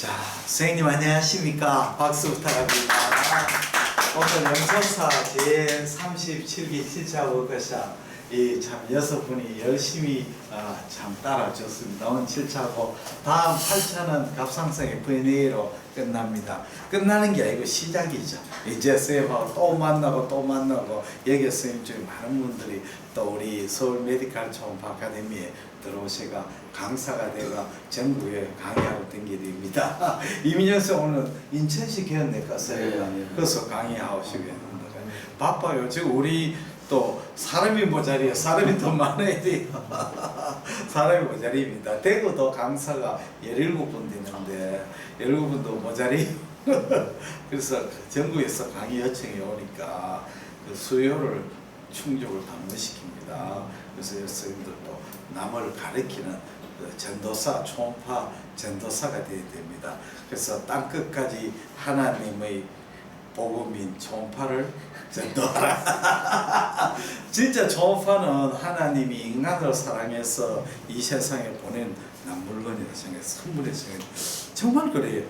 자, 선생님 안녕하십니까? 박수 부탁합니다. 오늘 영천사 제37기 7차 워크샵 참 6분이 열심히 참 따라줬습니다. 오늘 7차고 다음 8차는 갑상선 FNA로 끝납니다. 끝나는 게 아니고 시작이죠. 이제 쌤하고 또 만나고 여기 선생님 중에 많은 분들이 또 우리 서울 메디컬 초음파 아카데미에 들어오셔가 강사가 되가 전국에 강의하고 댕기입니다. 이민영 쌤 오늘 인천시 개헌내과서예요. 그래서 강의하고 싶습니다. 바빠요. 지금 우리 또 사람이 모자리에 사람이 더 많아야 돼요. 사람이 모자리입니다. 대구도 강사가 17분 되는데 17분도 모자리. 그래서 전국에서 강의 요청이 오니까 그 수요를 충족을 당무시킵니다. 그래서 선생님들도 남을 가르치는 그 전도사, 초음파 전도사가 되어야 됩니다. 그래서 땅끝까지 하나님의 복음인 초음파를 전도하라. 진짜 초음파는 하나님이 인간을 사랑해서 이 세상에 보낸 물건이라 생각해서 선물이 생각해서 정말 그래요.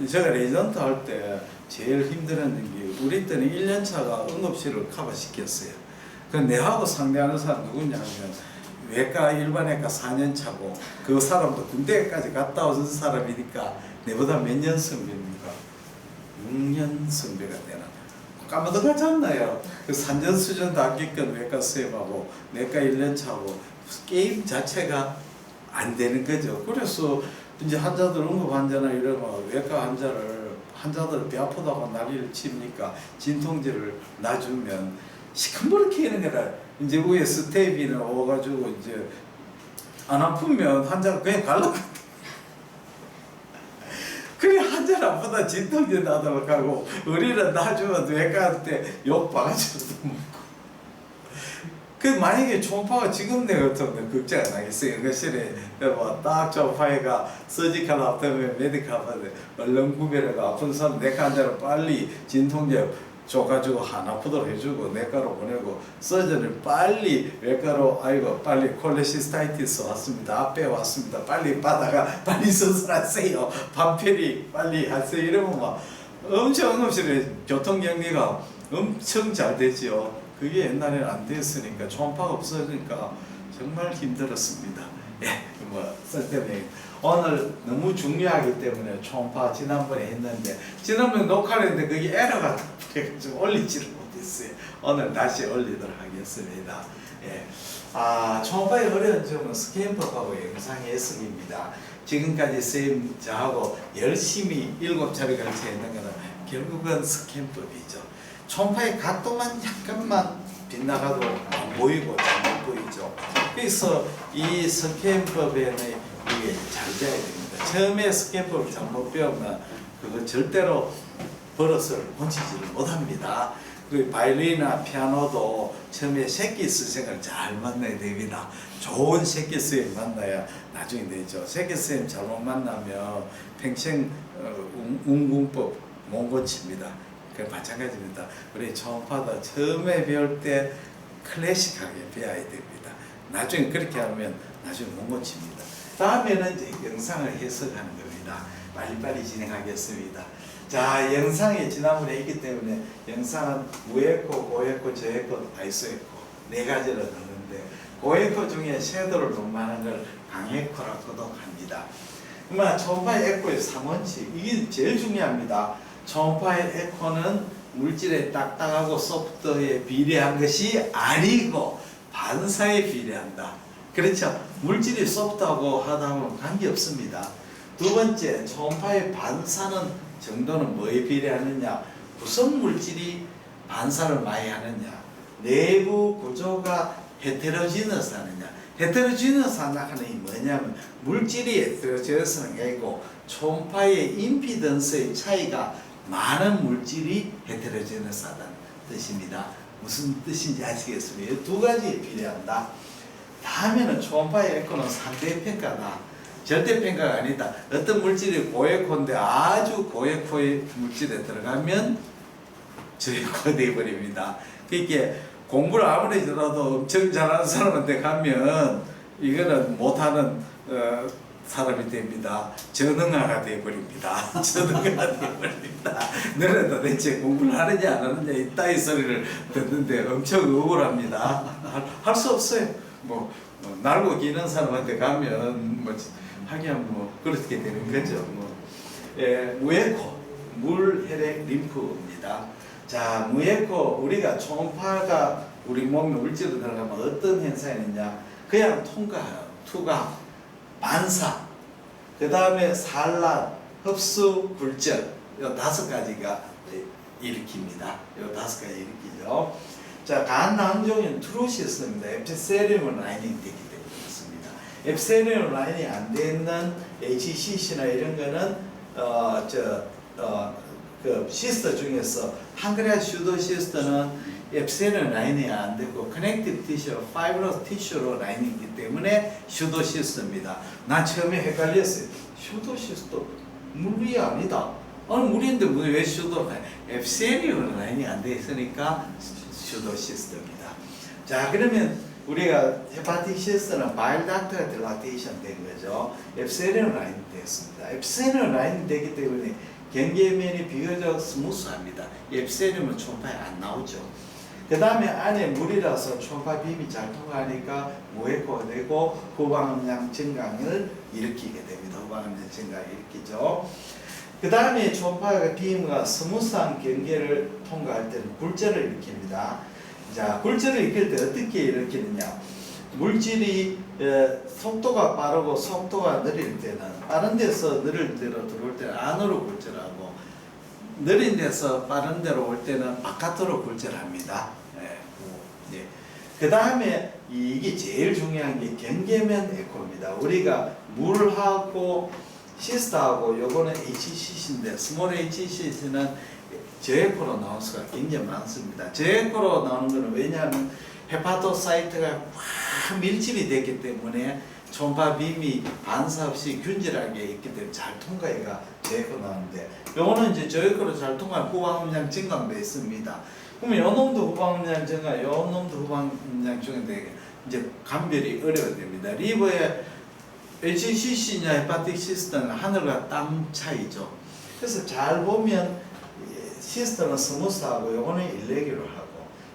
제가 레전트 할 때 제일 힘들었는 게 우리 때는 1년차가 응급실을 커버시켰어요. 그 내하고 상대하는 사람 누구냐면 외과 일반외과 4년차고 그 사람도 군대까지 갔다 온 사람이니까 내보다 몇 년 선배입니까? 6년 선배가 되나? 까마득하지 않나요? 그 산전수전도 안 겪은 외과 선생님하고 내과 1년차고 게임 자체가 안 되는 거죠. 그래서 이제 환자들 응급 환자나 이러면 외과 환자들 배 아프다고 난리를 칩니까? 진통제를 놔주면 시큰둥하게 하는 거라. 이제 위에 스텝이나 오가지고 이제 안 아프면 환자가 그냥 갈라고. 그래 환자는 아프다 진통제 놔달라고 하고 우리는 놔주면 외과한테 욕 바가지고도 먹고. 그 만약에 초음파가 지금 내 같으면 걱정 안 하겠어요. 응급실에 딱 초음파가 서지컬 앞터면 메디컬 앞터면 얼른 구별해가 아픈 사람 내과 환자를 빨리 진통제 줘가지고 안 아프도록 해주고 내과로 보내고 서전을 빨리 외과로 아이고 빨리 콜레시스타이티스 왔습니다. 앞에 왔습니다. 빨리 받아가 빨리 수술하세요. 반편이 빨리 하세요. 이러면 막 엄청 응급실에 교통경비가 엄청 잘 되죠. 그게 옛날에는 안 됐으니까 초음파가 없으니까 정말 힘들었습니다. 예, 뭐 쓸데없는 오늘 너무 중요하기 때문에 초음파 지난번에 했는데 지난번에 녹화를 했는데 그게 에러가 그래가지고 올리지를 못했어요. 오늘 다시 올리도록 하겠습니다. 예, 초음파의 어려운 점은 스캔법하고 영상 해석입니다. 지금까지 쌤 저하고 열심히 7차례 걸쳐 했는 거는 결국은 스캔법이죠. 초음파의 각도만 약간만 빗나가도 안 보이고 잘못 보이죠. 그래서 이 스캔법에는 이게 잘 돼야 됩니다. 처음에 스캔법을 잘못 배우면 그거 절대로 버릇을 고치지를 못합니다. 그리고 바이올린이나 피아노도 처음에 새끼 스승을 잘 만나야 됩니다. 좋은 새끼 선생님 만나야 나중에 되죠. 새끼 선생님 잘못 만나면 평생 운궁법 못 고칩니다. 그 마찬가지입니다. 우리 초음파도 처음에 배울 때 클래식하게 배워야 됩니다. 나중에 그렇게 하면 나중에 못 고칩니다. 다음에는 이제 영상을 해석하는 겁니다. 빨리빨리 진행하겠습니다. 자, 영상이 지난번에 있기 때문에 영상은 무에코, 고에코, 저에코, 아이소에코 4가지를 넣는데 고에코 중에 섀도를 녹음하는 걸 강에코라고도 합니다. 초음파의 에코의 3원칙 이게 제일 중요합니다. 초음파의 에코는 물질에 딱딱하고 소프트에 비례한 것이 아니고 반사에 비례한다. 그렇죠? 물질이 소프트하고 하다하면 관계없습니다. 두 번째, 초음파의 반사는 정도는 뭐에 비례하느냐? 구성 물질이 반사를 많이 하느냐? 내부 구조가 헤테로지너스 하느냐? 헤테로지너스 하는 게 뭐냐면 물질이 헤테로지너스는 게 아니고 초음파의 임피던스의 차이가 많은 물질이 헤테로지너스 하다는 뜻입니다. 무슨 뜻인지 아시겠습니까? 이 2가지에 비례한다. 다음에는 초음파의 에코는 상대평가다. 절대평가가 아니다. 어떤 물질이 고에코인데 아주 고에코의 물질에 들어가면 저에코가 되어버립니다. 그러니까 공부를 아무리 들어도 엄청 잘하는 사람한테 가면 이거는 못하는 사람이 됩니다. 전능화가 되어버립니다. 전능화가 되어버립니다. 너는 도대체 공부를 하느냐 안 하느냐 이따위 소리를 듣는데 엄청 억울합니다. 할 수 없어요. 날고 기는 사람한테 가면 하긴 그렇게 되는 거죠. 무에코 물, 혈액, 림프입니다. 자, 무에코 우리가 초음파가 우리 몸에 물질로 들어가면 어떤 현상이 있냐? 그냥 투과, 반사, 그 다음에 산란, 흡수, 굴절, 이 5가지가 일으킵니다. 이 5가지 일으키죠. 자, 간 항종인 트루시스입니다. 에피셀리움 라이닝 되기 때문에 그렇습니다. 에피셀리움 라이닝이 안 되는 HCC나 이런 거는 그 시스터 중에서 판크레아스 슈도 시스터는 에피셀리움 라인이 안 되고 커넥티브 티슈, 파이브러스 티슈로 라인이기 때문에 슈도 시스터입니다. 난 처음에 헷갈렸어요. 슈도 시스터 물이 아니다. 물인데 왜 슈도? 에피셀리움 라인이 안 돼 있으니까 슈도 시스터입니다. 자, 그러면 우리가 헤파티시스는 바일 닥트가 딜라테이션 된 거죠. 에피셀리움 라인이 됐습니다. 에피셀리움 라인이 되기 때문에 경계면이 비교적 스무스합니다. 에피셀리움은 초음파에 안 나오죠. 그 다음에 안에 물이라서 초음파 빔이 잘 통하니까 무에코가 되고 후방음량 증강을 일으키게 됩니다. 후방음량 증강을 일으키죠. 그 다음에 초음파 빔과 스무스한 경계를 통과할 때는 굴절을 일으킵니다. 자, 굴절을 일으킬 때 어떻게 일으키느냐? 물질이 속도가 빠르고 속도가 느릴 때는 빠른 데서 느릴 대로 들어올 때는 안으로 굴절하고 느린 데서 빠른 데로 올 때는 바깥으로 굴절합니다. 그 다음에 이게 제일 중요한 게 경계면 에코입니다. 우리가 물하고 시스터하고 요거는 HCC인데 스몰 HCC는 저에코로 나올 수가 굉장히 많습니다. 저에코로 나오는 거는 왜냐하면 헤파토사이트가 확 밀집이 됐기 때문에 초음파 빔이 반사 없이 균질하게 있기 때문에 잘 통과해가 저에코 나오는데 요거는 이제 저에코로 잘 통과한 후방음량 증강도 있습니다. 그러면 요 놈도 후방음량 증강, 요 놈도 후방음량 증강인데 이제 감별이 어려워야 됩니다. 리버의 HCC냐 헤파틱시스터는 하늘과 땅 차이죠. 그래서 잘 보면 시스터는 스무스하고 요거는 일레귤러하고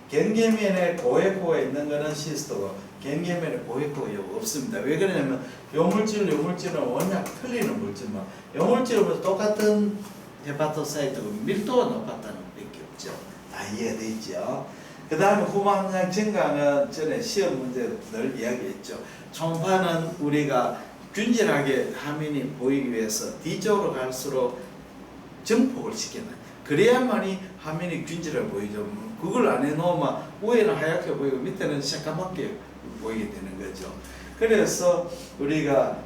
경계면에 고에코가 있는 거는 시스터고 경계면에 고에코가 없습니다. 왜 그러냐면 요 물질은 워낙 틀리는 물질만 요 물질은 똑같은 헤파토사이트고 밀도가 높았다는 밖에 없죠. 다 이해가 있죠. 그 다음에 후방음량 증강은 전에 시험 문제 늘 이야기했죠. 초음파는 우리가 균질하게 화면이 보이기 위해서 뒤쪽으로 갈수록 증폭을 시키는 그래야만이 화면이 균질해 보이죠. 그걸 안 해놓으면 위에는 하얗게 보이고 밑에는 새까맣게 보이게 되는 거죠. 그래서 우리가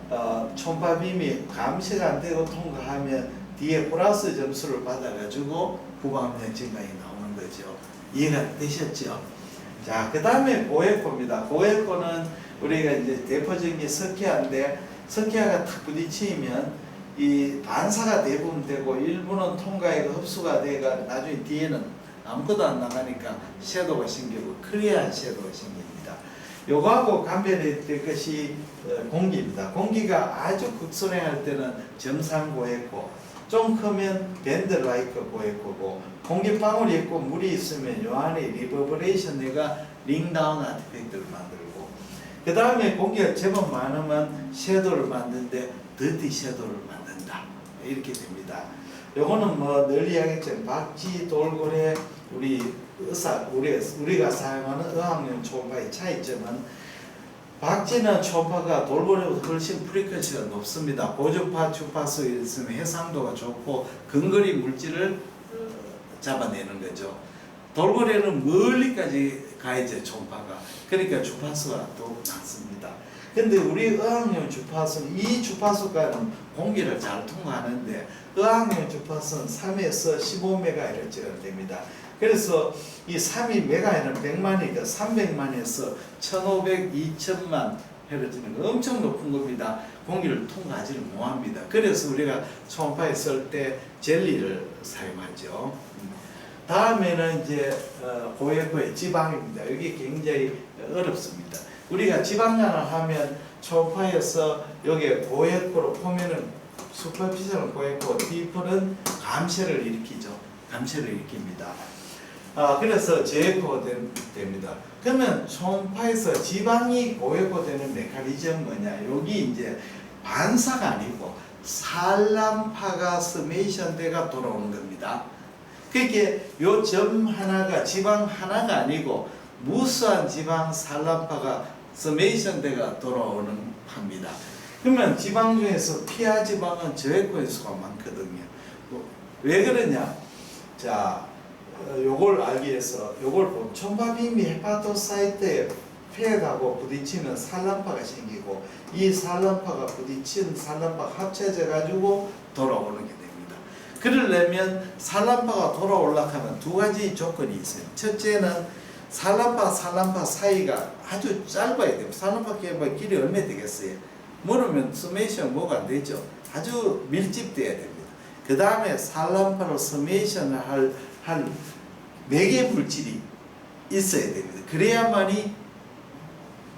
초음파 빔이 감시가 안 되고 통과하면 뒤에 플러스 점수를 받아가지고 후방음량 증강이 나오는 거죠. 이해가 되셨죠? 자, 그 다음에 고에코입니다. 고에코는 우리가 이제 대표적인 게 석회화인데 석회화가 탁 부딪히면 이 반사가 대부분 되고 일부는 통과해가 흡수가 돼가 나중에 뒤에는 아무것도 안 나가니까 섀도우가 생기고 클리어한 섀도우가 생깁니다. 요거하고 감별될 것이 공기입니다. 공기가 아주 극소량할 때는 점상 고에코, 좀 크면 밴드 라이크 고에코고 공기방울이 있고 물이 있으면 요 안에 리버버레이션 내가 링다운 아티팩트를 만들고 그 다음에 공기가 제법 많으면 섀도우를 만드는데 더티 섀도우를 만든다. 이렇게 됩니다. 요거는 널리 이야기했지만 박쥐, 돌고래, 우리가 사용하는 의학용 초음파의 차이점은 박쥐는 초음파가 돌고래보다 훨씬 프리퀀시가 높습니다. 고주파 주파수 있으면 해상도가 좋고 근거리 물질을 잡아내는 거죠. 돌고래는 멀리까지 가야죠, 초음파가. 그러니까 주파수가 더 낮습니다. 근데 우리 의학용 주파수는 이 주파수가는 공기를 잘 통과하는데 의학용 주파수는 3에서 15MHz가 됩니다. 그래서 이 3이 메가헤르는 100만이니까 300만에서 1500, 2000만 헤르츠는 엄청 높은 겁니다. 공기를 통과하지를 못합니다. 그래서 우리가 초음파에 쓸 때 젤리를 사용하죠. 다음에는 이제 고에코의 지방입니다. 여기 굉장히 어렵습니다. 우리가 지방량을 하면 초음파에서 여기에 고에코로 보면은 슈퍼피셜은 고에코, 딥은 감쇄를 일으키죠. 감쇄를 일으킵니다. 그래서 저에코가 됩니다. 그러면 초음파에서 지방이 고에코되는 메커니즘은 뭐냐? 여기 이제 반사가 아니고 산란파가 스메이션대가 돌아오는 겁니다. 그게 요 점 하나가 지방 하나가 아니고 무수한 지방 산란파가 스메이션대가 돌아오는 파입니다. 그러면 지방 중에서 피하 지방은 저에코의 수가 많거든요. 왜 그러냐? 자, 요걸 알기 위해서 요걸 보면 초음파빔이 헤파토사이트에 폐하고 부딪히면 산란파가 생기고 이 산란파가 부딪힌 산란파가 합쳐져 가지고 돌아오는 게 됩니다. 그러려면 산란파가 돌아오려고 하면 두 가지 조건이 있어요. 첫째는 산란파 사이가 아주 짧아야 돼요. 산란파 길이 얼마 되겠어요? 모르면 스메이션 뭐가 안 되죠. 아주 밀집돼야 됩니다. 그 다음에 산란파로 스메이션을 할 매개 물질이 있어야 됩니다. 그래야만이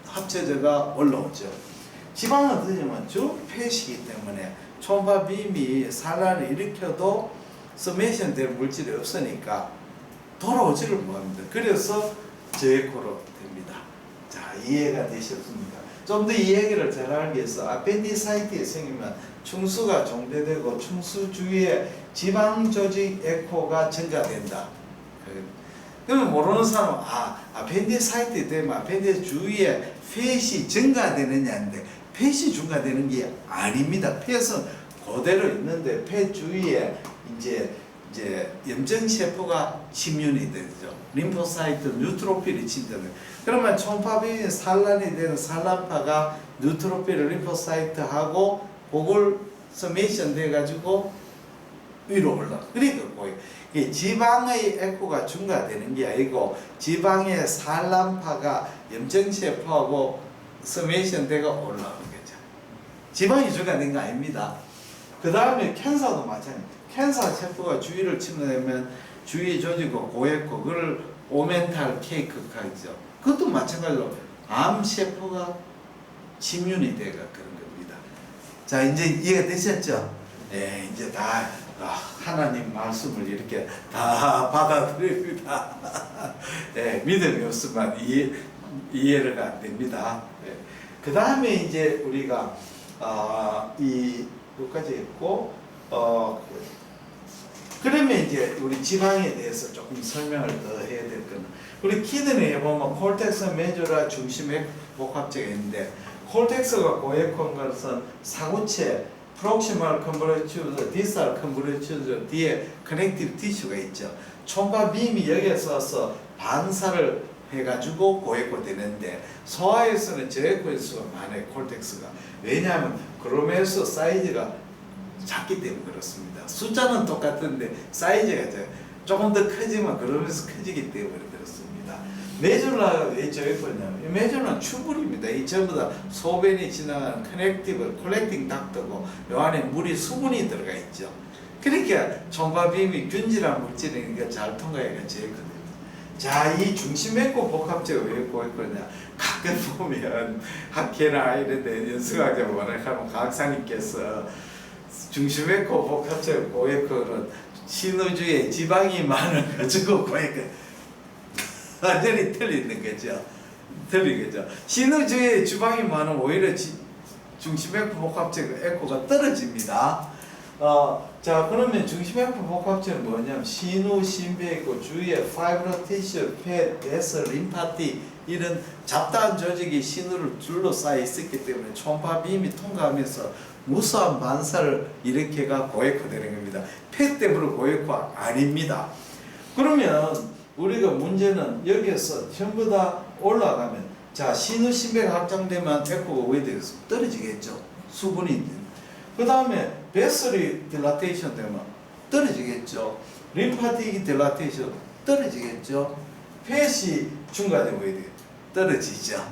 합쳐져가 올라오죠. 지방은 어떠냐면 중폐시기 때문에 초음파 빔이 산란을 일으켜도 스메이션 될 물질이 없으니까 돌아오지를 못합니다. 그래서 저에코로 됩니다. 자, 이해가 되셨습니까? 좀 더 이 얘기를 잘 알기 위해서 아펜디사이트에 생기면 충수가 정제되고 충수 주위에 지방 조직 에코가 증가된다. 그러면 모르는 사람은 아펜디사이트 되면 아펜디스 주위에 팻이 증가되느냐인데 팻이 증가되는 게 아닙니다. 팻은 그대로 있는데 팻 주위에 이제 염증 세포가 침륜이 되죠. 림포사이트, 뉴트로필이 침전돼요. 그러면 초음파빔이 산란이 되는 산란파가 뉴트로필, 림포사이트하고 그걸 서메이션 돼가지고 위로 올라. 그러니까 거의 지방의 에코가 증가되는 게 아니고 지방의 산란파가 염증 세포하고 서메이션 돼가 올라오는 거죠. 지방이 증가된 거 아닙니다. 그 다음에 캔서도 마찬가지입니다. 캔서 세포가 주위를 침범하면 주위 조직과 고에코 그걸 오멘탈 케이크가 있죠. 그것도 마찬가지로 암 세포가 침륜이 돼가 그런 겁니다. 자, 이제 이해가 되셨죠? 네, 이제 다 하나님 말씀을 이렇게 다 받아들입니다. 네, 믿음이 없으면 이해가 안 됩니다. 네. 그 다음에 이제 우리가 여기까지 했고 그러면 이제 우리 지방에 대해서 조금 설명을 더 해야 될 거는 우리 키드니에 보면 콜텍스 메주라 중심의 복합체가 있는데 콜텍스가 고액한 것은 사구체 프록시멀 컨버레츄드, 디스탈 컨버레츄드 뒤에 커넥티브 티슈가 있죠. 초음파 빔이 여기에서 와서 반사를 해가지고 고에코 되는데 소아에서는 저에코의 수가 많아요. 콜텍스가. 왜냐하면 그로메스 사이즈가 작기 때문에 그렇습니다. 숫자는 똑같은데 사이즈가 조금 더 크지만 그러면서 커지기 때문에 그렇습니다. 메줄라가 왜 저에코냐면 메줄라는 튜블입니다. 이 전부 다 소변이 지나가는 커넥티브 콜렉팅 닥터고 요 안에 물이 수분이 들어가 있죠. 그러니까 초음파빔이 균질한 물질이니까 잘 통과해가 저에코입니다. 자, 이 중심에코 복합체가 왜 고에코냐? 가끔 보면 학회나 이런 데 연수학자 원학하면 과학사님께서 중심에코 복합체가 고에코는 신우주에 지방이 많아가지고 고에코 완전히 틀리는 거죠. 틀린 거죠. 신우주에 지방이 많으면 오히려 중심에코 복합체가 에코가 떨어집니다. 자, 그러면 중심에코 복합체는 뭐냐면 신우, 신배이고 주위에 파이브로 티슈, 폐, 베슬, 림파티 이런 잡다한 조직이 신우를 둘러싸여 있었기 때문에 초음파 빔이 통과하면서 무수한 반사를 일으켜가 고에코 되는 겁니다. 폐 때문에 고에코 아닙니다. 그러면 우리가 문제는 여기에서 전부 다 올라가면 자, 신우, 신배가 확장되면 에코가 왜 되겠어? 떨어지겠죠. 수분이. 그 다음에 베슬이 딜라테이션 되면 떨어지겠죠. 림파틱이 딜라테이션 떨어지겠죠. 폐시 증가되면 왜 돼요? 떨어지죠.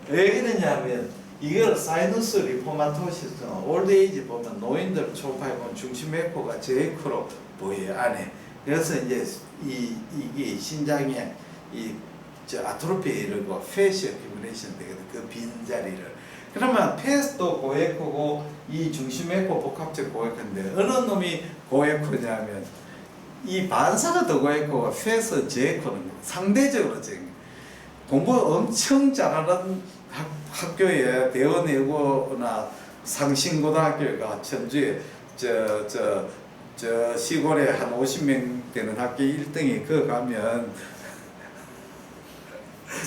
왜 그러냐면 이걸 사이너스 리포마토시스 올드에이지 보면 노인들 초파에 보면 중심에코가 저에코로 보여요. 안에. 그래서 이제 이게 신장에 아트로피에 이르고 페이셜 피브레이션 되거든. 그 빈자리를. 그러면 페스도 고에코고 이 중심에코 복합적 고에코인데 어느 놈이 고에코냐면 이 반사가 더 고에코고 페스 제에코는 상대적으로 지금 공부 엄청 잘하는 학교에 대원예고나 상신고등학교가 전주에 저 시골에 한 50명 되는 학교 1등이 그 가면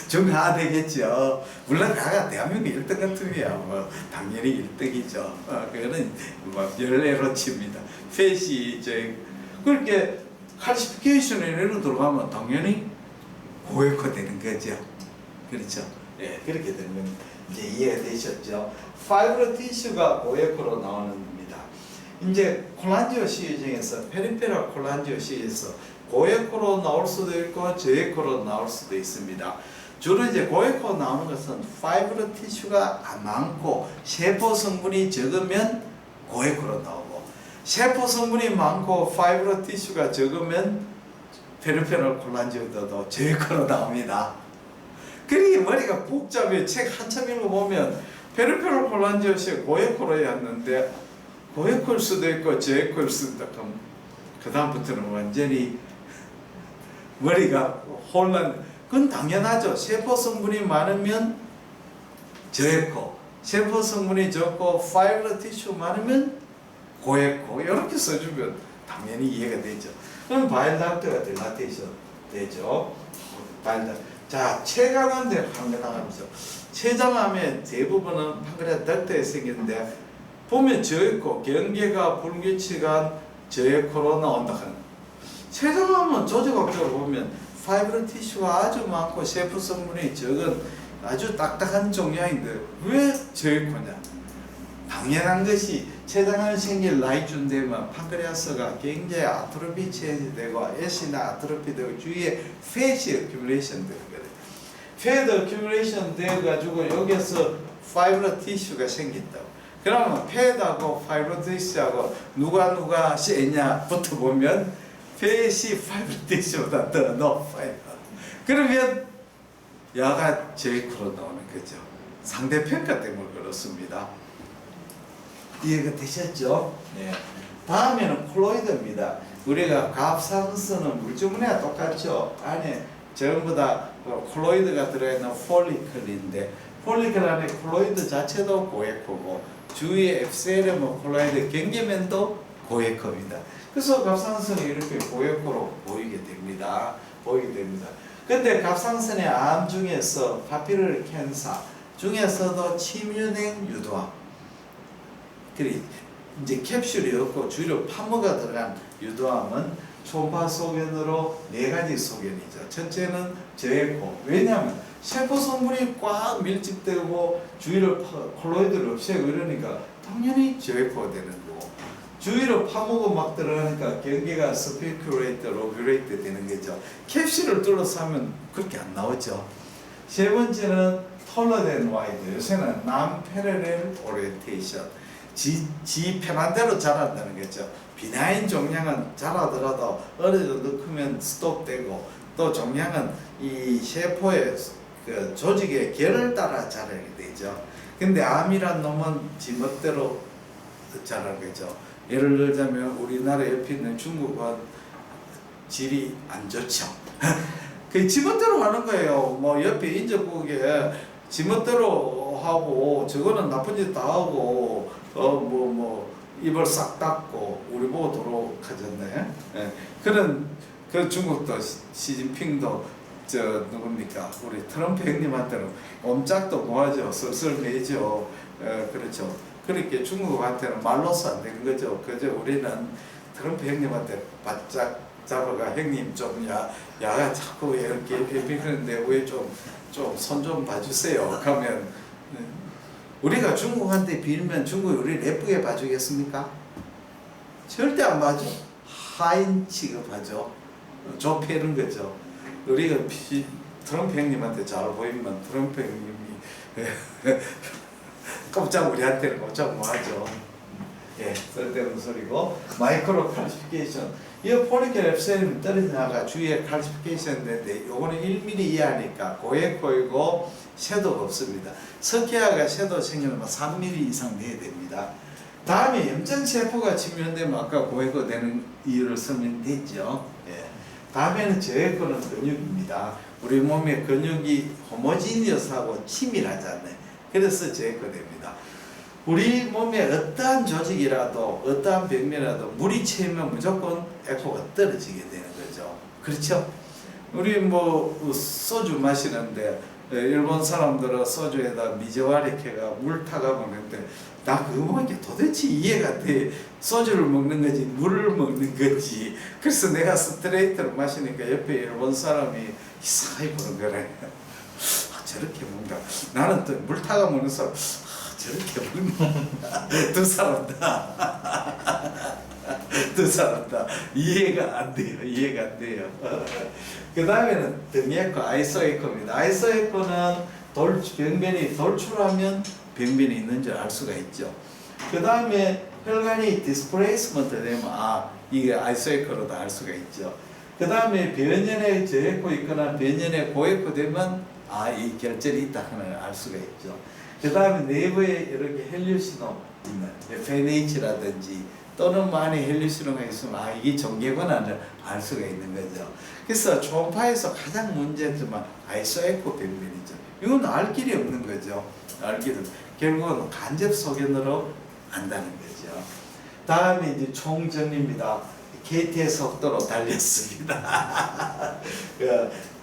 중하 되겠죠. 물론 가가 대한민국 1등 같으면 뭐 당연히 1등이죠. 그거는 뭐 열애로 칩니다. 펫이 이제 그렇게 칼시피케이션에 이런 들어가면 당연히 고액화 되는 거죠. 그렇죠. 예, 그렇게 되면 이제 이해가 되셨죠. 파이브러 티슈가 고액화로 나오는 겁니다. 이제 콜란지오 시위 중에서 페리페럴 콜란지오 시위에서 고액화로 나올 수도 있고 저액화로 나올 수도 있습니다. 주로 이제 고액화로 나오는 것은 파이브러 티슈가 많고 세포 성분이 적으면 고액화로 나오고 세포 성분이 많고 파이브러 티슈가 적으면 페리페럴 콜란지오도 저액화로 나옵니다. 그러니 머리가 복잡해. 책 한참 읽어보면 페리페럴 콜란지오시 고액화로였는데 고액화일 수도 있고 저액화일 수도 있고 그 다음부터는 완전히 머리가 혼란. 그건 당연하죠. 세포 성분이 많으면 저액화, 세포 성분이 적고 파이브러 티슈 많으면 고액화 이렇게 써주면 당연히 이해가 되죠. 그럼 바일닥트가 딜라테이션 되죠. 바일닥트. 자, 췌장암대 판결나가면서 췌장암의 대부분은 판결의 닥터에 생기는데 보면 저액화, 경계가 불규칙한 저액화로 나온다 하는. 췌장암은 조직학적으로 보면 파이브러 티슈가 아주 많고 세포 성분이 적은 아주 딱딱한 종양인데 왜 저액화냐? 당연한 것이 췌장암이 생길 나이쯤 되면 판크레아스가 굉장히 아트로피 체인지되고 애시나 아트로피되고 주위에 팻이 어큐뮬레이션 되는 거예요. 팻 어큐뮬레이션 되어가지고 여기서 파이브러 티슈가 생긴다고. 그러면 팻하고 파이브러 티슈하고 누가 세냐 붙어보면 팻이 파이브러 티슈보다 더 높아요. 그러면 야가 저액화로 나오는 거죠. 상대평가 때문에 그렇습니다. 이해가 되셨죠? 네. 다음에는 콜로이드입니다. 우리가 갑상선은 물주머니와 똑같죠. 안에 전부 다 콜로이드가 들어있는 폴리클인데 폴리클 안에 콜로이드 자체도 고액화고 주위에 앱셀레모 콜로이드 경계면도 고액화입니다. 그래서 갑상선이 이렇게 고액화로 보이게 됩니다. 근데 갑상선의 암 중에서 파피러리 캔서 중에서도 침유된 유도암 그리 이제 캡슐이 없고 주로 파머가 들어간 유도암은 초음파 소견으로 4가지 소견이죠. 첫째는 저액화. 왜냐하면 세포 성분이 꽉 밀집되고 주위로 콜로이드를 없애고 이러니까 당연히 저액화가 되는 거고 주위로 파모가 막 들어가니까 경계가 스피큐레이트, 로뷰레이트 되는 거죠. 캡슐을 둘러싸면 그렇게 안 나오죠. 세 번째는 톨러덴 와이드. 요새는 non-parallel orientation. 지 편한 대로 자란다는 거죠. 비나인 종양은 자라더라도 어느 정도 크면 스톱되고 또 종양은 이 세포의 그 조직의 결을 따라 자라게 되죠. 근데 암이란 놈은 지멋대로 자라는 거죠. 예를 들자면 우리나라 옆에 있는 중국은 질이 안 좋죠. 그 지멋대로 하는 거예요. 뭐 옆에 인접국에 지멋대로 하고 저거는 나쁜 짓 다 하고 입을 싹 닫고 우리 보고 도록 하잖아요. 예. 그런 그 중국도 시진핑도 저 누굽니까 우리 트럼프 형님한테는 옴짝도 뭐하죠. 슬슬 내죠. 그렇죠. 그렇게 중국한테는 말로서 안 되는 거죠. 그저 우리는 트럼프 형님한테 바짝 잡아가 형님 좀 야가 자꾸 이렇게 비비는데 왜 좀 손 좀 봐주세요. 그러면 우리가 중국한테 빌면 중국이 우리를 예쁘게 봐주겠습니까? 절대 안 봐줘. 하인 취급하죠. 좁히는 거죠. 우리가 트럼프 형님한테 잘 보이면 트럼프 형님이 깜짝 우리한테는 깜짝 뭐하죠. 예, 쓸데없는 소리고. 마이크로 칼시피케이션. 이 포니켈 앱셀이 떨어지나가 주위에 칼시피케이션 되는데 요거는 1mm 이하니까 고에코이고 섀도우가 없습니다. 석회화가 섀도우 생기면 3mm 이상 돼야 됩니다. 다음에 염증세포가 침면되면 아까 고에코 되는 이유를 설명됐죠. 예. 다음에는 저에코는 근육입니다. 우리 몸의 근육이 호모지니어스하고 치밀하잖아요. 그래서 저에코 됩니다. 우리 몸의 어떠한 조직이라도 어떠한 병면이라도 물이 채우면 무조건 에코가 떨어지게 되는 거죠. 그렇죠? 우리 뭐 소주 마시는데 일본 사람들은 소주에다 미저와리케가 물 타가 먹는데 나 그거 먹는 게 도대체 이해가 돼. 소주를 먹는 건지 물을 먹는 건지. 그래서 내가 스트레이트를 마시니까 옆에 일본 사람이 이상하게 보는 거래. 아, 저렇게 먹는다. 나는 또 물 타가 먹는 사람 저렇게 먹는다. 두 사람 다 이해가 안 돼요. 이해가 안 돼요. 그 다음에는 등에코 아이소에코입니다. 아이소에코는 병변이 돌출하면 병변이 있는 줄 알 수가 있죠. 그 다음에 혈관이 디스플레이스먼트 되면 이게 아이소에코로도 알 수가 있죠. 그 다음에 변연에 저에코 있거나 변연에 고에코 되면 이 결절이 있다 하는 걸 알 수가 있죠. 그 다음에 내부에 이렇게 헬류시노 있는 FNH라든지 또는 많이 헬류시노가 있으면 이게 정계관을 알 수가 있는 거죠. 그래서 초음파에서 가장 문제점은 아이소에코 병변이죠. 이건 알 길이 없는 거죠. 알 길은 결국은 간접 소견으로 안다는 거죠. 다음에 이제 총정리입니다. KT의 속도로 달렸습니다.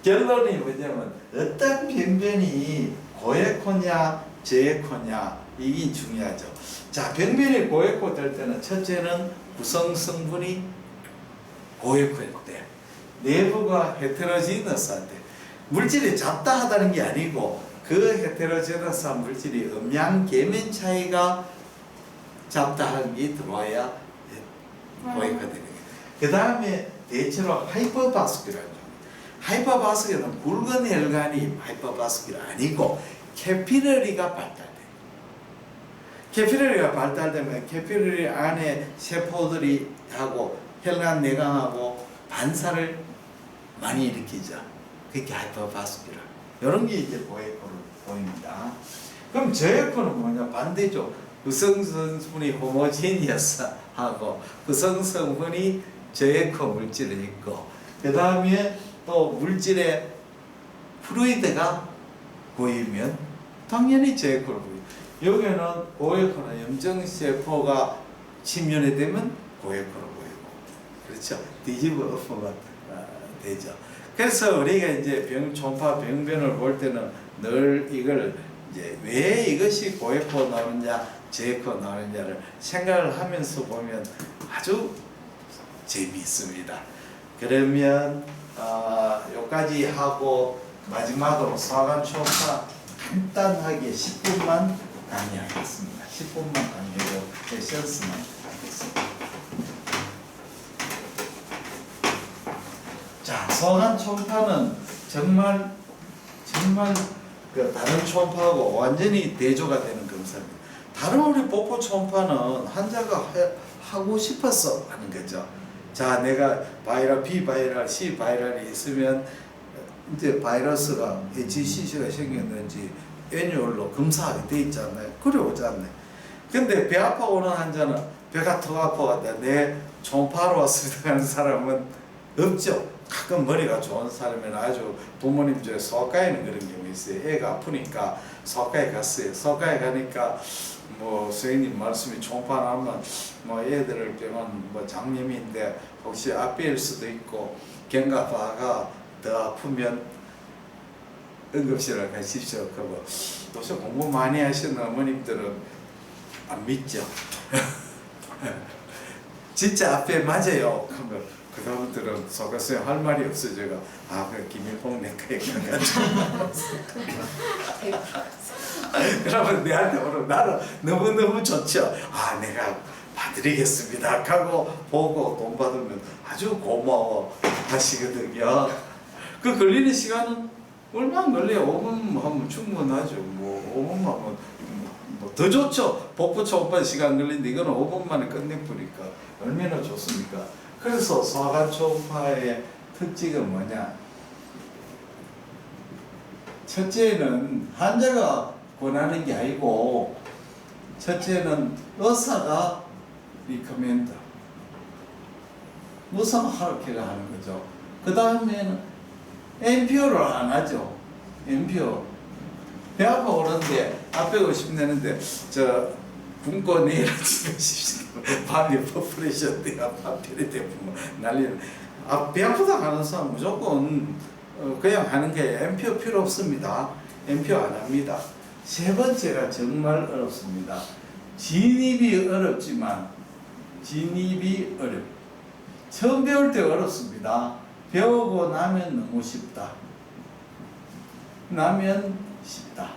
결론이 뭐냐면 어떤 병변이 고에코냐 저에코냐 이게 중요하죠. 자, 병변이 고에코 될 때는 첫째는 구성 성분이 고에코일 때, 내부가 헤테로지너스할 때, 물질이 잡다하다는 게 아니고 그 헤테로지너스한 물질이 음양 계면 차이가 잡다한 게 들어와야 고에코 되는 거예요. 그 다음에 대체로 하이퍼바스큘라입니다. 하이퍼바스큘라는 굵은 혈관이 하이퍼바스큘라 아니고 캐피러리가 발달돼요. 캐피러리가 발달되면 캐피러리 안에 세포들이 하고 혈관 내강하고 반사를 많이 일으키죠. 그게 하이퍼바스큘라. 이런 게 이제 고에코로 보입니다. 그럼 저에코는 뭐냐? 반대죠. 구성성분이 호모지니어스하고 구성성분이 저에코 물질이 있고 그 다음에 또 물질의 플루이드가 보이면 당연히 저에코로 보여요. 여기는 고에코는 염증세포가 침면이 되면 고에코로 보이고 그렇죠. 뒤집어 엎으면 되죠. 그래서 우리가 이제 초음파 병변을 볼 때는 늘 이걸 이제 왜 이것이 고에코 나오느냐 저에코 나오느냐를 생각을 하면서 보면 아주 재미있습니다. 그러면 여기까지 하고 마지막으로 소화관 초음파 간단하게 10분만 강의하겠습니다. 10분만 강의하고 세션스만 하겠습니다. 자, 소화관 초음파는 정말 그 다른 초음파하고 완전히 대조가 되는 검사입니다. 다른 우리 복부 초음파는 환자가 하고 싶어서 하는 거죠. 자, 내가 바이럴, 비바이럴, C바이럴이 있으면 이제 바이러스가 HCC가 생겼는지 애뉴얼로 검사하게 돼 있잖아요. 그래 오지 않네. 근데 배 아파 오는 환자는 배가 더 아파갔다. 내 초음파로 왔습니다 하는 사람은 없죠. 가끔 머리가 좋은 사람은 아주 부모님 중에 소아과에는 그런 경우 있어요. 애가 아프니까 소아과에 갔어요. 소아과에 가니까 뭐 선생님 말씀이 초음파 나오면 뭐 애들을 병원 뭐 장염인데 혹시 앞배일 수도 있고 경과바가 더 아프면 응급실을 가십시오. 그거 도대체 공부 많이 하시는 어머님들은 안 믿죠. 진짜 앞에 맞아요. 그러면 그 사람들은 속았어요. 할 말이 없어. 제가 그 김일봉 내과에 가가지고 그러면 내한테 오면 나는 너무너무 좋죠. 내가 봐드리겠습니다 하고 보고 돈 받으면 아주 고마워 하시거든요. 그 걸리는 시간은 얼마 안 걸려요. 5분 하면 충분하죠. 뭐 5분만 하면 뭐 더 좋죠. 복부 초음파 시간 걸리는데 이거는 5분 만에 끝내버리니까 얼마나 좋습니까? 그래서 소화관 초음파의 특징은 뭐냐? 첫째는 환자가 권하는 게 아니고, 첫째는 의사가 리커멘드, 의사가 하락해가 하는 거죠. 그 다음에는 엠피어를 안 하죠. 엠피어. 배 아파 오는데 앞에 50 내는데 저 굶고 내일 아침에 밤에 퍼프레션 때가 파편이 되면 난리는. 배 아프다 하는 사람 무조건 그냥 하는 게 엠피어 필요 없습니다. 엠피어 안 합니다. 세 번째가 정말 어렵습니다. 진입이 어렵지만 진입이 처음 배울 때 어렵습니다. 배우고 나면 너무 쉽다. 나면 쉽다.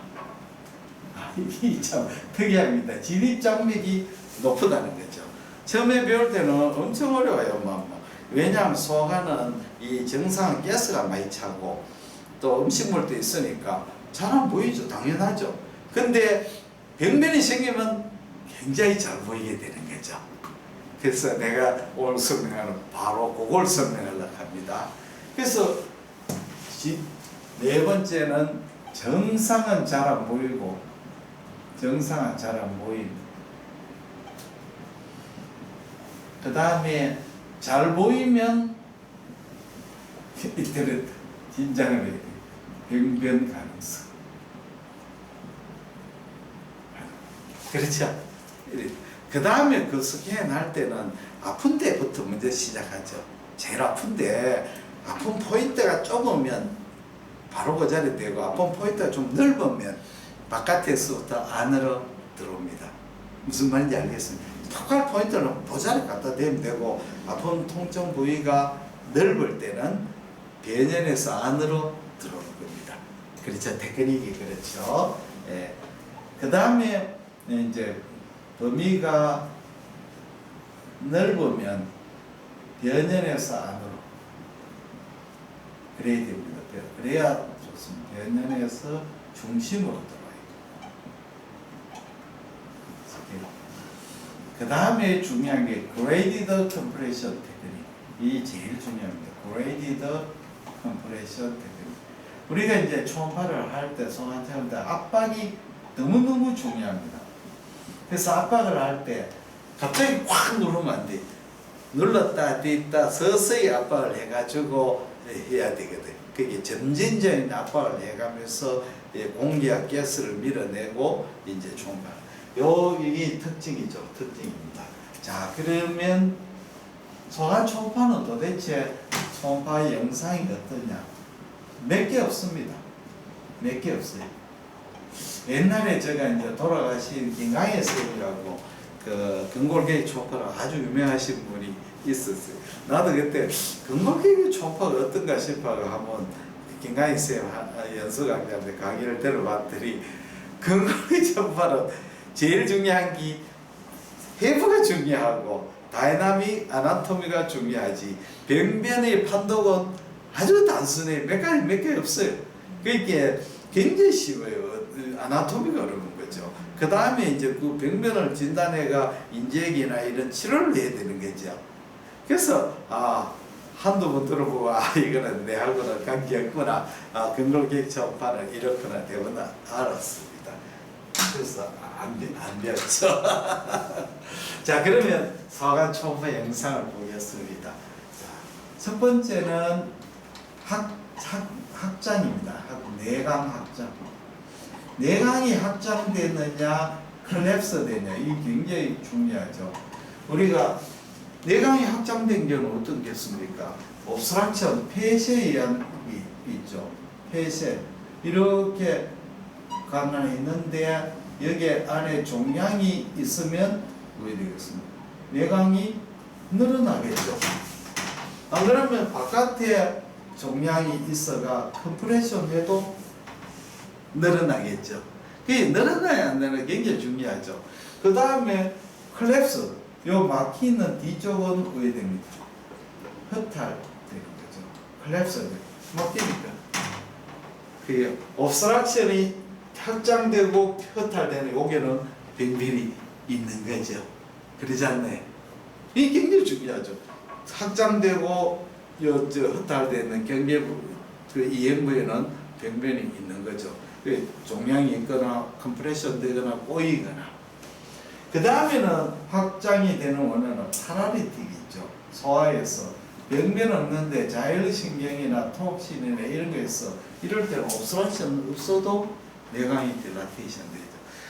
이게 참 특이합니다. 진입 장벽이 높다는 거죠. 처음에 배울 때는 엄청 어려워요. 왜냐하면 소화관은 이 정상 가스가 많이 차고 또 음식물도 있으니까 잘 안 보이죠. 당연하죠. 근데 병변이 생기면 굉장히 잘 보이게 되는 거죠. 그래서 내가 오늘 설명하는 바로 그걸 설명하려고 합니다. 그래서 네 번째는 정상은 잘 안 보이고, 정상은 잘 안 보임. 그 다음에 잘 보이면 이때는 긴장을 해야 돼. 병변 가능성. 그렇죠? 그 다음에 그 스캔 할 때는 아픈 데부터 먼저 시작하죠. 제일 아픈데 아픈 포인트가 좁으면 바로 그 자리에 되고, 아픈 포인트가 좀 넓으면 바깥에서부터 안으로 들어옵니다. 무슨 말인지 알겠습니다. 포칼 포인트는 보자리 갖다 대면 되고, 아픈 통증 부위가 넓을 때는 배년에서 안으로 들어오는 겁니다. 그렇죠? 테크닉이 그렇죠. 예. 그 다음에 이제 범위가 넓으면 변연에서 안으로 그래야 됩니다. 그래야 좋습니다. 변연에서 중심으로 들어와요. 그 다음에 중요한 게 graded compression 테크닉. 이 제일 중요합니다. graded compression 테크닉. 우리가 이제 초음파를 할 때 소환체험때 압박이 너무너무 중요합니다. 그래서 압박을 할 때 갑자기 확 누르면 안 돼. 눌렀다 뗐다 서서히 압박을 해가지고 해야 되거든. 그게 점진적인 압박을 해가면서 공기와 가스를 밀어내고 이제 초음파. 이게 특징이죠. 특징입니다. 자, 그러면 소환 초음파는 도대체 초음파 영상이 어떠냐? 몇 개 없습니다. 몇 개 없어요. 옛날에 제가 이제 돌아가신 김강혜 선생님이라고 그 근골계획 초음파가 아주 유명하신 분이 있었어요. 나도 그때 근골계획 초음파가 어떤가 싶어서 한번 김강혜 선생님 연수 강좌한테 강의를 들어봤더니, 근골계획 초음파는 제일 중요한 게 해부가 중요하고 다이나믹 아나토미가 중요하지, 병변의 판독은 아주 단순해. 몇 개 없어요. 그러니까 굉장히 쉬워요. 아나토미가 어려운 거죠. 그 다음에 이제 그 병변을 진단해가 인젝이나 이런 치료를 해야 되는 거죠. 그래서 한두 번 들어보고 이거는 내하고는 관계없구나, 근골계획 초음파는 이렇구나 되구나 알았습니다. 그래서 안 배웠죠. 자, 그러면 소환 초음파 영상을 보겠습니다. 자, 첫 번째는 확장입니다. 내강 확장. 내강이 확장되느냐, 클랩스 되느냐, 이게 굉장히 중요하죠. 우리가 내강이 확장된 경우는 어떤 게 있습니까? 옵스트럭션, 폐쇄에 의한 있죠. 폐쇄. 이렇게 강간이 있는데 여기 안에 종양이 있으면 왜 되겠습니까? 내강이 늘어나겠죠. 안 그러면 바깥에 종양이 있어가 컴프레션 해도 늘어나겠죠. 그게 늘어나야 안 되는 게 굉장히 중요하죠. 그 다음에 클랩스, 요 막히는 뒤쪽은 왜 됩니까? 허탈되는 거죠. 클랩스 막히니까. 그게 옵스트럭션이 확장되고 허탈되는 요게는 병변이 있는 거죠. 그러지 않나요? 이게 굉장히 중요하죠. 확장되고 허탈되는 그 이행부에는 병변이 있는 거죠. 종양이 있거나 컴프레션 되거나 꼬이거나. 그 다음에는 확장이 되는 원인은 파라리틱이죠. 소화에서 병변 없는데 자율신경이나 톡신이나 이런 거에서 이럴 때는 옵스트럭션 없어도 내강이 딜라테이션 되죠.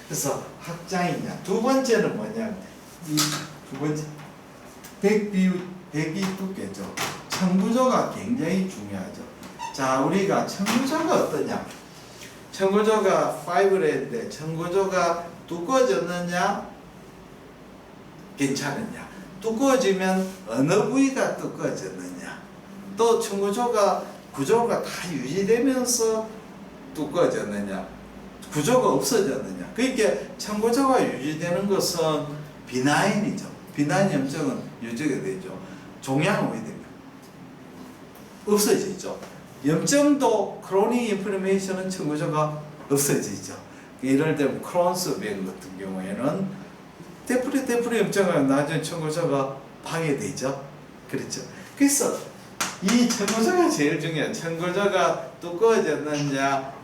그래서 확장이냐. 두 번째는 뭐냐. 이 두 번째 백이 두께죠. 청구조가 굉장히 중요하죠. 자, 우리가 청구조가 어떠냐? 청구조가 파이브레인데 청구조가 두꺼워졌느냐? 괜찮느냐? 두꺼워지면 어느 부위가 두꺼워졌느냐? 또 청구조가 구조가 다 유지되면서 두꺼워졌느냐? 구조가 없어졌느냐? 그러니까 청구조가 유지되는 것은 비나인이죠. 비나인 염증은 유지가 되죠. 종양은 왜 됩니까? 없어지죠. 염증도 크로닉 인플레이션은 청구조가 없어지죠. 예를 들면 크론스병 같은 경우에는 데프리 염증은 나중에 청구조가 파괴되죠. 그렇죠. 그래서 이 청구조가 제일 중요해요. 청구조가 두꺼워졌느냐,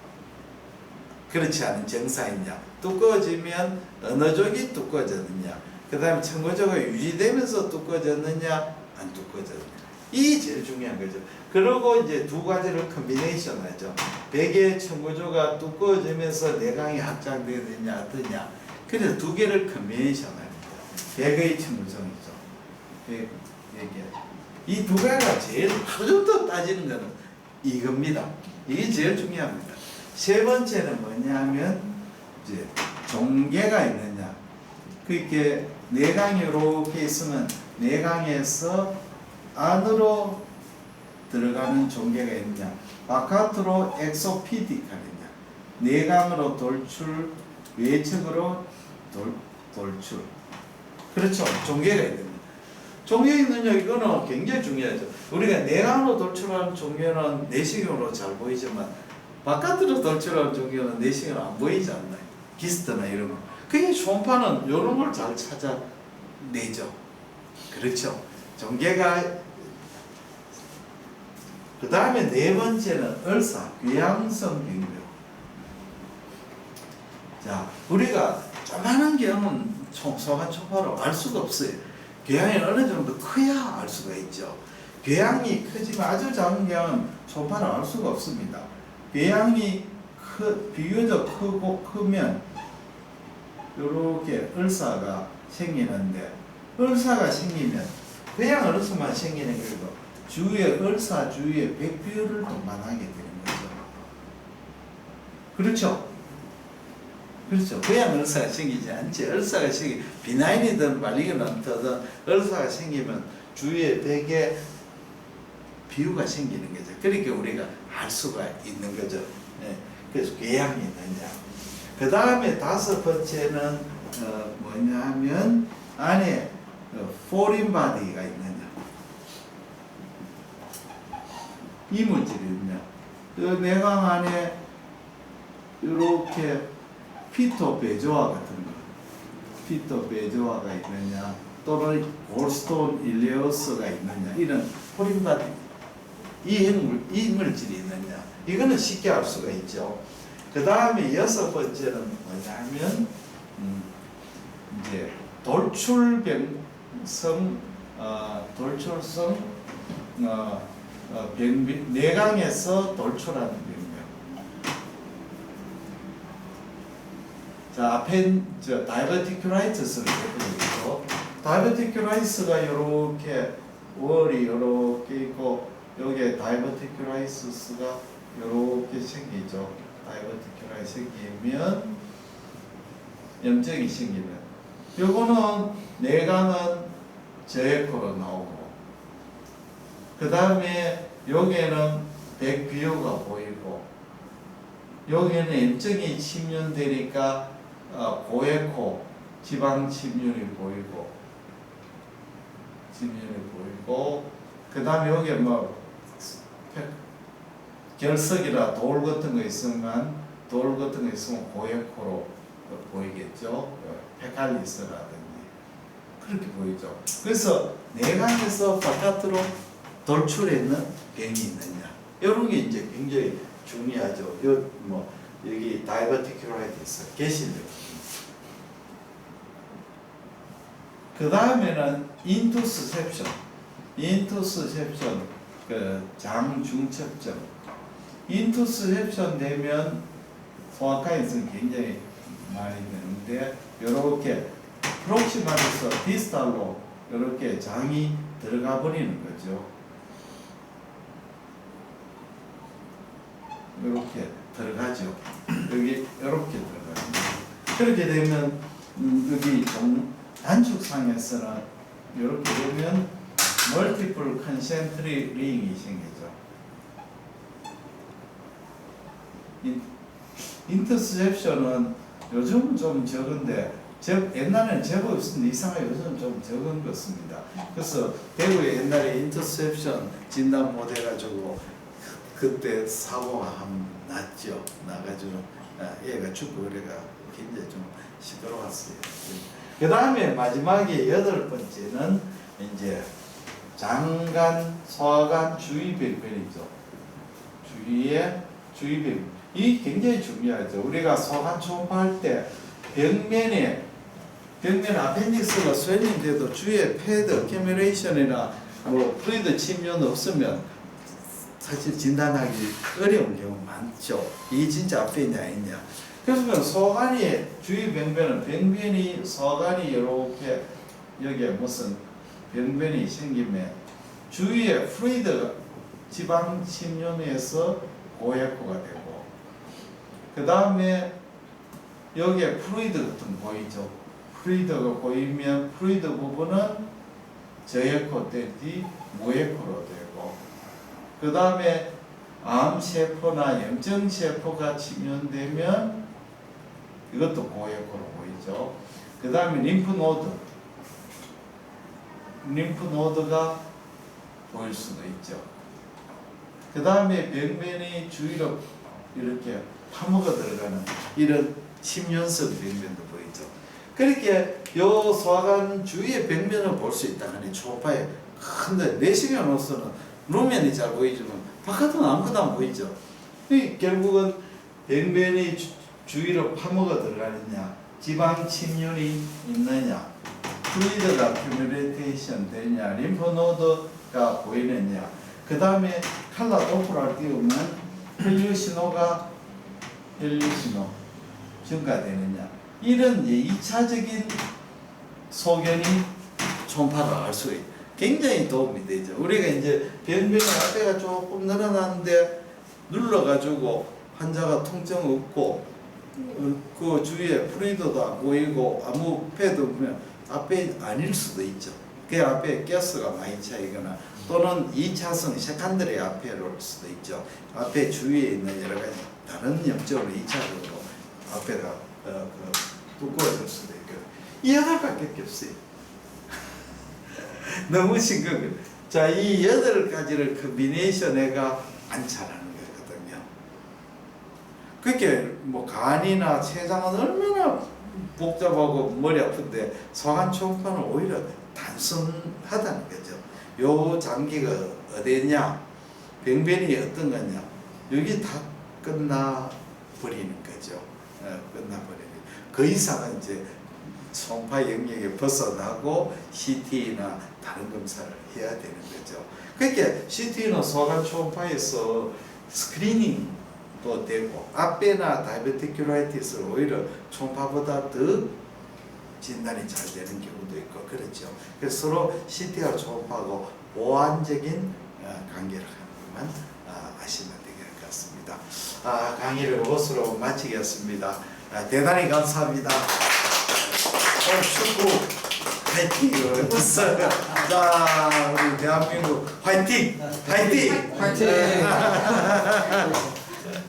그렇지 않은 정상이냐, 두꺼워지면 어느 쪽이 두꺼워졌느냐, 그 다음에 청구조가 유지되면서 두꺼워졌느냐, 안 두꺼워졌느냐. 이 제일 중요한 거죠. 그리고 이제 두 가지를 컨비네이션 하죠. 백의 청구조가 두꺼워지면서 내강이 확장되느냐 어떠냐. 그래서 두 개를 컨비네이션 합니다. 백의 청구종이죠. 이 두 가지가 제일 하루 정도 따지는 거는 이겁니다. 이게 제일 중요합니다. 세 번째는 뭐냐면 이제 종괴가 있느냐. 그렇게 내강이 이렇게 있으면 내강에서 안으로 들어가는 종괴가 있느냐, 바깥으로 엑소피딕하느냐, 내강으로 돌출, 외측으로 돌출. 그렇죠. 종괴가 있느냐. 종괴 있느냐 이거는 굉장히 중요하죠. 우리가 내강으로 돌출하는 종괴는 내시경으로 잘 보이지만 바깥으로 돌출하는 종괴는 내시경으로 안 보이지 않나요? 기스트나 이런 거. 그게 초음파는 이런 걸 잘 찾아내죠. 그렇죠. 종괴가. 그 다음에 네 번째는 얼사, 궤양성 병변. 자, 우리가 조그마한 경은 소관 초파로 알 수가 없어요. 궤양이 어느 정도 커야 알 수가 있죠. 궤양이 크지만 아주 작은 경은 초파를 알 수가 없습니다. 궤양이 비교적 크면 이렇게 얼사가 생기는데, 얼사가 생기면 그냥 얼사만 생기는 거고 주위에 얼사 주위에 백비율을 동반하게 되는 거죠. 그렇죠? 그렇죠. 그냥 얼사가 생기지 않지. 얼사가 비나인이든 말리기는 든 얼사가 생기면 주위에 백의 비유가 생기는 거죠. 그러니까 우리가 알 수가 있는 거죠. 네. 그래서 궤양이 있느냐. 그 다음에 다섯 번째는 뭐냐 하면 안에 foreign body가 있느냐, 이물질이 있느냐. 그 내강 안에 이렇게 피토 베조아 같은 거, 피토 베조아가 있느냐, 또는 골스톤 일레오스가 있느냐, 이런 foreign body, 이물질이 있느냐. 이거는 쉽게 알 수가 있죠. 그 다음에 여섯 번째는 뭐냐면 이제 돌출성 병변, 내강에서 돌출하는 병변. 자, 앞에 다이버티큐라이티스를 보여드리죠. 다이버티큐라이티스가 이렇게 월이 이렇게 있고 여기에 다이버티큐라이티스가 이렇게 생기죠. 다이버티큐라이티스 생기면 염증이 생기면 요거는 내강은 저에코로 나오고, 그 다음에 여기에는 백비유가 보이고, 여기에는 염증이 침륜되니까 고에코 지방 침륜이 보이고, 그 다음에 여기에 뭐 결석이라 돌 같은 거 있으면 돌 같은 거 있으면 고에코로 보이겠죠. 페칼리스라든지 그렇게 보이죠. 그래서 내관에서 바깥으로 돌출해 있는 병이 있느냐, 이런 게 이제 굉장히 중요하죠. 여기 다이버티큘라이티스 개실력. 그 다음에는 인투스셉션, 그 장중첩점. 인투스셉션 되면 소아카이는 굉장히 많이 되는데, 이렇게 프록시마에서 디스탈로 이렇게 장이 들어가 버리는 거죠. 이렇게 들어가죠. 여기 이렇게 들어가요. 그렇게 되면 여기 단축상에서는 이렇게 되면 멀티플 컨센트릭 링이 생기죠. 인터셉션은 요즘은 좀 적은데, 옛날에는 제법 없었는데 이상하게 요즘 좀 적은 것 같습니다. 그래서 대구에 옛날에 인터셉션 진단 못 해가지고 그때 사고가 한 났죠. 나가지고 얘가 죽고 그래가 굉장히 좀 시끄러웠어요. 그 다음에 마지막에 8번째는 이제 장간, 소화관 주위병변이죠. 주위병. 이 굉장히 중요하죠. 우리가 소관 초음파할 때 벽면 아펜디스가 스웰링돼도 주위에 패드, 캐뮤레이션이나 플루이드 침면 없으면 사실 진단하기 어려운 경우 많죠. 이게 진짜 앞에 있냐 아니냐. 그래서 소관이 주위 병변이 소관이 이렇게 여기에 무슨 병변이 생기면 주위에 플루이드 지방 침륜에서 고에코가 되고, 그 다음에 여기에 플루이드 같은 거 보이죠. 플루이드가 보이면 플루이드 부분은 저에코 때뒤 무에코로 되고, 그 다음에 암세포나 염증세포가 침륜되면 이것도 고에코로 보이죠. 그 다음에 림프노드가 보일 수도 있죠. 그 다음에 병변이 주위로 이렇게 파묻어 들어가는 이런 침륜성 병변도 보이죠. 그렇게 요 소화관 주위의 병변을 볼 수 있다 하니 초파에 큰데 내시경으로서는 루면이 잘 보이지만 바깥은 아무것도 안 보이죠. 결국은 병변이 주위로 파묻어 들어가느냐, 지방 침륜이 있느냐, 플루이드가 큐뮬레이테이션 되냐, 림프노드가 보이느냐, 그 다음에 칼라 도프를 띄우면 혈류신호 증가되느냐, 이런 2차적인 소견이 초음파로 알 수 있어요. 굉장히 도움이 되죠. 우리가 이제 병변의 앞에가 조금 늘어나는데 눌러가지고 환자가 통증 없고 그 주위에 플루이드도 안 보이고 아무 패드 보면 앞에 아닐 수도 있죠. 그 앞에 가스가 많이 차이거나 또는 2차성 세컨드리 앞에 올 수도 있죠. 앞에 주위에 있는 여러 가지 다른 염증으로 2차적으로 앞에가 두꺼워질 수도 있고, 이 8가지밖에 없어요. 너무 심각해요. 자, 이 8가지를 컨비네이션 해가 관찰하는 거거든요. 그렇게 간이나 췌장은 얼마나 복잡하고 머리 아픈데 소관 초음파는 오히려 단순하다는 거죠. 요 장기가 어디냐, 병변이 어떤 거냐, 여기 다 끝나버리는 거죠. 끝나버리는. 그 이상은 이제 초음파 영역에 벗어나고 CT나 다른 검사를 해야 되는 거죠. 그러니까 CT는 소관 초음파에서 스크리닝도 되고, 앞에나 다이버티큘라이티스는 오히려 초음파보다 더 진단이 잘 되는 경우도 있고 그렇죠. 그래서 서로 CT와 초음파하고 보완적인 관계를 하는 것만 아시면 될 것 같습니다. 강의를 이것으로 마치겠습니다. 대단히 감사합니다. 축구 화이팅! 자, 우리 대한민국 화이팅! 화이팅! 화이팅!